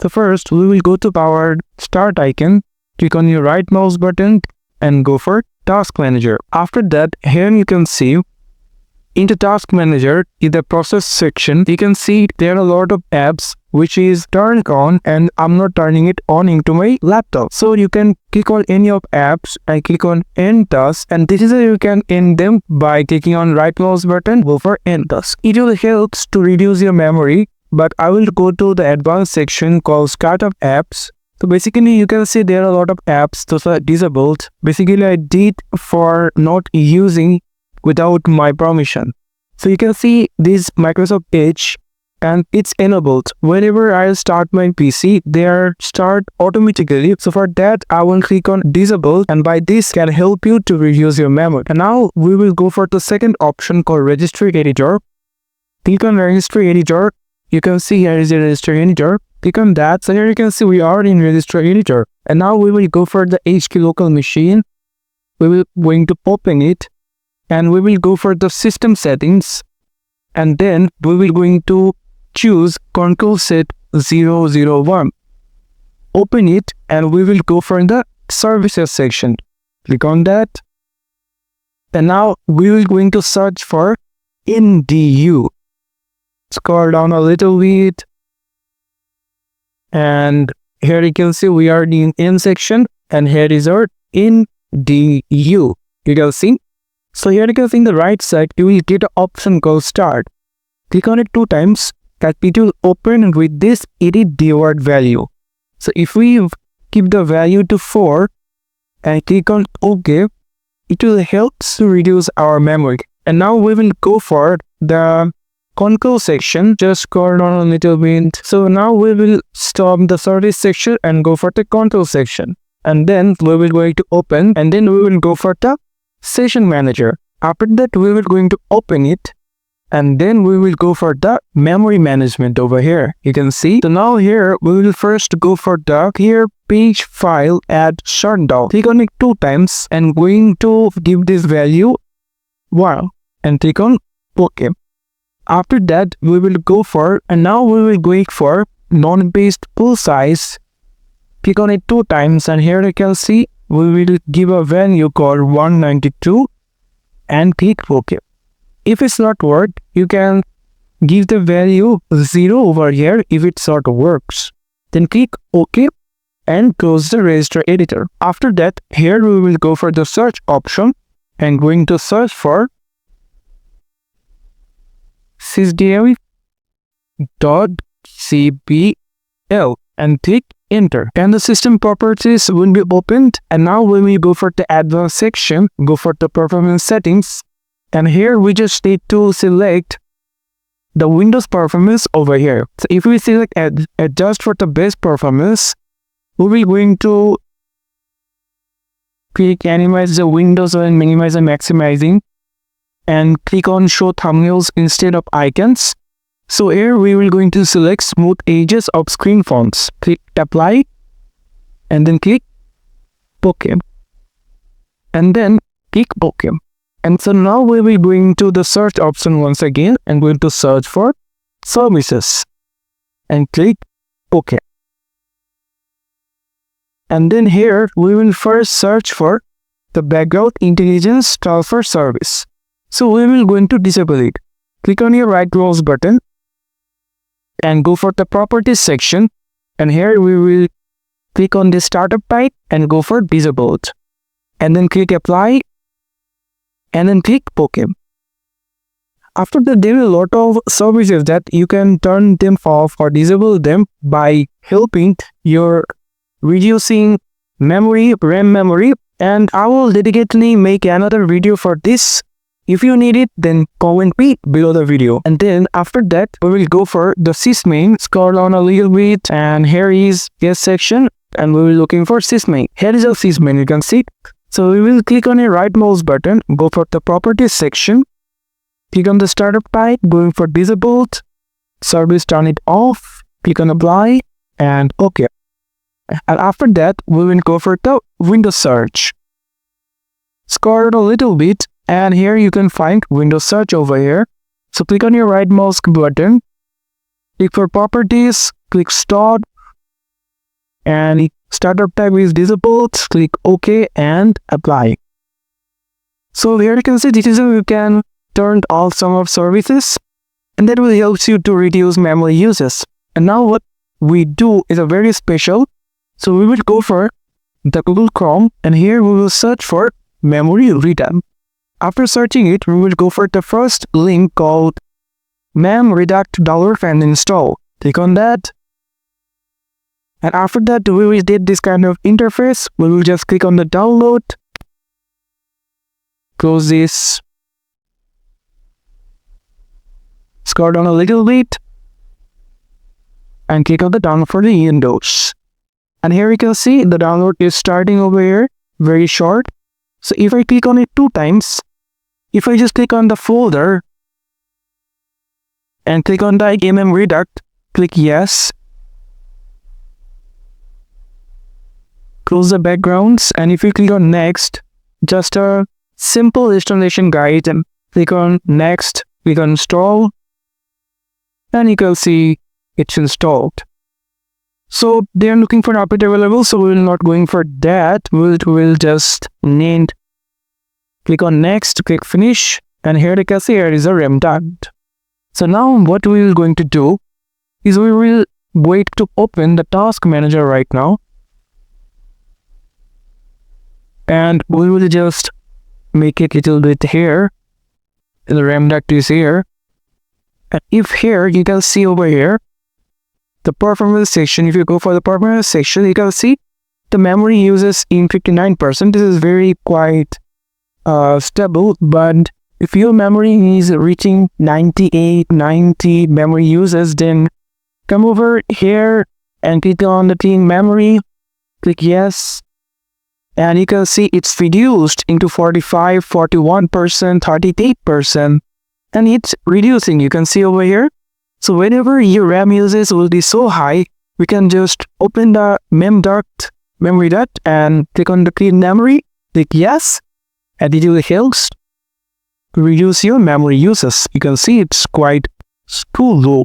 So first, we will go to our start icon, click on your right mouse button and go for Task Manager. After that, here you can see in the Task Manager, in the process section, you can see there are a lot of apps which is turned on and I'm not turning it on into my laptop. So you can click on any of apps and click on End Task, and this is how you can end them by clicking on right mouse button, go for End Task. It will help to reduce your memory, but I will go to the advanced section called Startup Apps. So basically you can see there are a lot of apps those are disabled. Basically I did for not using without my permission. So you can see this Microsoft Edge and it's enabled. Whenever I start my PC, they are start automatically. So for that, I will click on disable, and by this can help you to reduce your memory. And now we will go for the second option called Registry Editor. Click on Registry Editor. You can see here is the Registry Editor. Click on that. So here you can see we are in Registry Editor. And now we will go for the HQ local machine. We will going to open it. And we will go for the system settings, and then we will going to choose Control Set 001. Open it and we will go for the services section. Click on that. And now we will going to search for NDU. Scroll down a little bit. And here you can see we are in N section, and here is our NDU. You can see. So here you can see in the right side, you will get an option called Start. Click on it 2 times, that it will open with this edit dword value. So if we keep the value to 4 and click on OK, it will help to reduce our memory. And now we will go for the control section. Just scroll down a little bit. So now we will stop the service section and go for the control section. And then we will going to open, and then we will go for the Session Manager. After that, we will going to open it, and then we will go for the memory management over here. You can see. So now here we will first go for the here page file add shutdown. Click on it 2 times and going to give this value 1 and click on OK. After that, we will go for, and now we will go for non-based full size. Click on it 2 times, and here you can see we will give a value called 192 and click OK. If it's not worked, you can give the value 0 over here if it sort of works. Then click OK and close the Register Editor. After that, here we will go for the search option and going to search for sysdm.cpl and click Enter, and the system properties will be opened. And now when we go for the advanced section, go for the performance settings, and here we just need to select the Windows performance over here. So if we select adjust for the best performance, we will going to click minimize the windows and minimize and maximizing, and click on show thumbnails instead of icons. So here we will going to select smooth edges of screen fonts. Click apply and then click OK. And then click OK. And so now we will going to the search option once again and going to search for services and click OK. And then here we will first search for the background intelligence transfer service. So we will going to disable it. Click on your right mouse button and go for the properties section, and here we will click on the startup type and go for disabled, and then click apply and then click OK. After that, there are a lot of services that you can turn them off or disable them by helping your reducing memory, RAM memory, and I will dedicatedly make another video for this. If you need it, then comment me below the video. And then after that, we will go for the SysMain. Scroll down a little bit, and here is yes section, and we will looking for SysMain. Here is a SysMain, you can see. So we will click on your right mouse button, go for the properties section, click on the startup type, going for disabled, service turn it off, click on apply and OK. And after that, we will go for the Windows search. Scroll a little bit, and here you can find Windows search over here. So click on your right mouse button, click for properties, click start, and startup type is disabled. Click OK and apply. So here you can see this is how you can turn off some of services, and that will help you to reduce memory uses. And now what we do is a very special. So we will go for the Google Chrome, and here we will search for memory redact. After searching it, we will go for the first link called memredact download and install. Click on that. And after that, we will get this kind of interface. We will just click on the download. Close this. Scroll down a little bit. And click on the download for the Windows. And here you can see the download is starting over here. Very short. So if I click on it 2 times, if I just click on the folder and click on the memredact, click yes. Close the backgrounds, and if you click on next, just a simple installation guide, and click on next, click on install, and you can see it's installed. So they are looking for an update available, so we will not going for that. We'll just need, click on next, click finish, and here you can see here is a remdact. So now what we are going to do is we will wait to open the task manager right now. And we will just make it a little bit here. The remdact is here. And if here, you can see over here, the performance section, if you go for the performance section, you can see the memory uses in 59%. This is very quite stable, but if your memory is reaching 98, 90 memory uses, then come over here and click on the clean memory, click yes. And you can see it's reduced into 45, 41%, 38%, and it's reducing. You can see over here. So whenever your RAM uses will be so high, we can just open the memredact and click on the clean memory, click yes, and it will help reduce your memory uses. You can see it's quite too low.